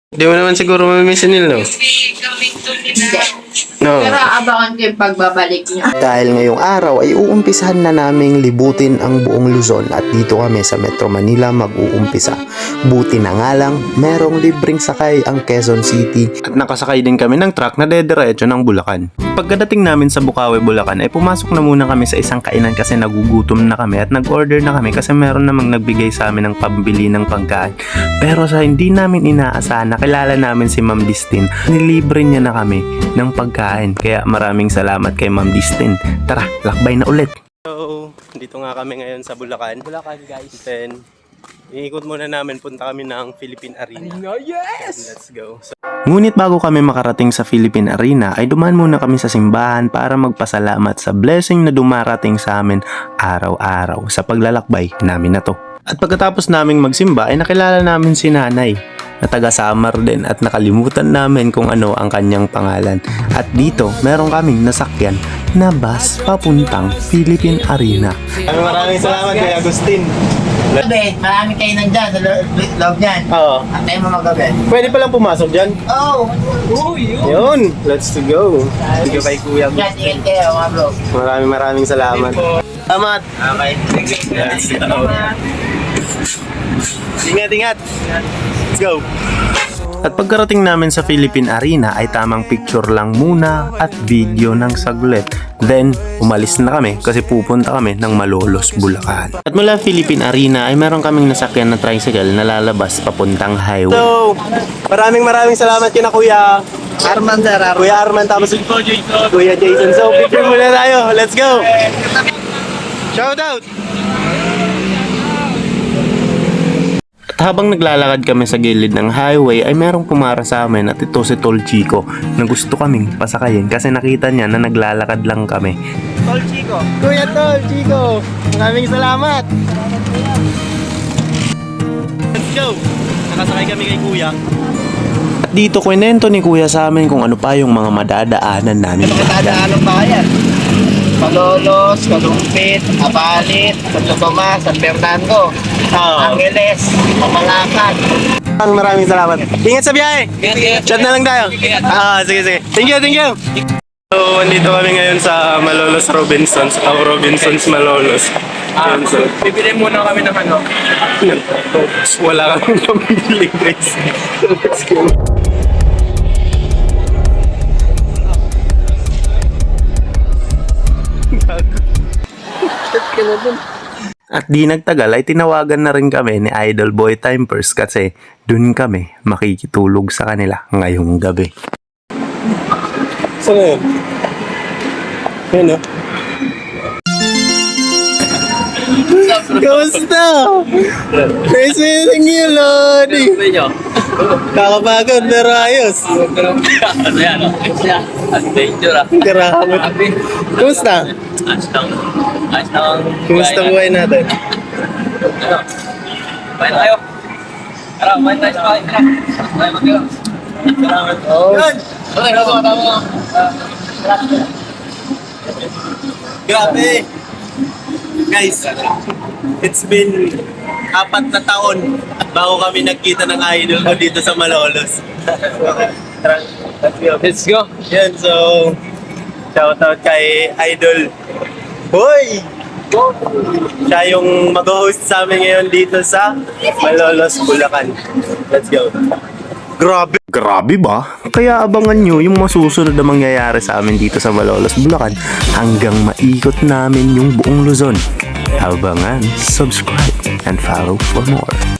Hindi mo naman siguro mamimiss si Neil, no? No. Pero abangan ko yung pagbabalik niya. Dahil ngayong araw ay uumpisahan na naming libutin ang buong Luzon at dito kami sa Metro Manila mag-uumpisa. Buti na nga lang, merong libreng sakay ang Quezon City. At nakasakay din kami ng truck na dediretso ng Bulacan. Pagkadating namin sa Bukawi, Bulacan ay pumasok na muna kami sa isang kainan kasi nagugutom na kami at nag-order na kami kasi meron namang nagbigay sa amin ng pambili ng pagkain. Pero sa hindi namin inaasahan, nakilala namin si Ma'am Distin. Nilibre niya na kami ng pagkain. Kaya maraming salamat kay Ma'am Distin. Tara, lakbay na ulit. So, dito nga kami ngayon sa Bulacan. Bulacan, guys. Then, iikot muna namin, punta kami ng Philippine Arena. Yes! Let's go. Ngunit bago kami makarating sa Philippine Arena ay dumaan muna kami sa simbahan para magpasalamat sa blessing na dumarating sa amin araw-araw sa paglalakbay namin na to. At pagkatapos naming magsimba ay nakilala namin si Nanay na taga Samar din at nakalimutan namin kung ano ang kanyang pangalan. At dito meron kaming nasakyan na bus papuntang Philippine Arena. Maraming salamat kay Agustin. Gabi, marami kayo nandyan sa loob niyan. Oo. Antayin mo magabi. Pwede palang pumasok dyan? Oh! Yun, let's go. Thank you kay Kuya. Yan, ingat kayo mga bro. Maraming salamat. Salamat. Okay. Let's go. Ingat. Let's go. At pagkarating namin sa Philippine Arena ay tamang picture lang muna at video ng saglit. Then, umalis na kami kasi pupunta kami ng Malolos, Bulacan. At mula Philippine Arena ay meron kaming nasakyan na tricycle na lalabas papuntang highway. So, maraming salamat kina Kuya Arman, sir. Kuya Arman tapos Kuya Jason. So, picture muna tayo. Let's go. Shout out. At habang naglalakad kami sa gilid ng highway ay merong pumara sa amin at ito si Tol Chico na gusto kaming pasakayin kasi nakita niya na naglalakad lang kami. Tol Chico. Kuya Tol Chico, maraming salamat! Let's go! Nakasakay kami kay Kuya. At dito kwento ni Kuya sa amin kung ano pa yung mga madadaanan namin. Nadadaanan pa yan. Malolos, Kalumpit, Abalit, Santo Tomas, San Fernando, Angeles, Mamalacan. Maraming salamat. Ingat sa biyahe! Chat na lang tayo. Sige. Thank you. So, andito kami ngayon sa Malolos Robinsons. Robinsons Malolos. So, Bibili muna kami ng ano. wala kami pambili guys. Let's go. At di nagtagal ay tinawagan na rin kami ni Idol Boy Timepers kasi dun kami makikitulog sa kanila ngayong gabi. Saan yun? Yan o. Kamusta? Nice meeting you, Lodi. Kakapagod pero ayos. Ano yan? Adventure ah. Grabe. Kamusta? Ayos lang. Kamusta buhay natin? Ano? Kumain na kayo. Tara, kumain tayo sa kain. Tara. Kumain mo kayo. Salamat. Yan! Okay, tama. Grabe! Guys, it's been 4 na taon bago kami nagkita ng idol ko dito sa Malolos. Tara, let's go. Let's go. Yan, so shoutout kay Idol Boy! Siya yung mag-host sa amin ngayon dito sa Malolos, Bulacan. Let's go. Grabe ba? Kaya abangan nyo yung masusunod na mangyayari sa amin dito sa Malolos, Bulacan hanggang maikot namin yung buong Luzon. Abangan, subscribe, and follow for more.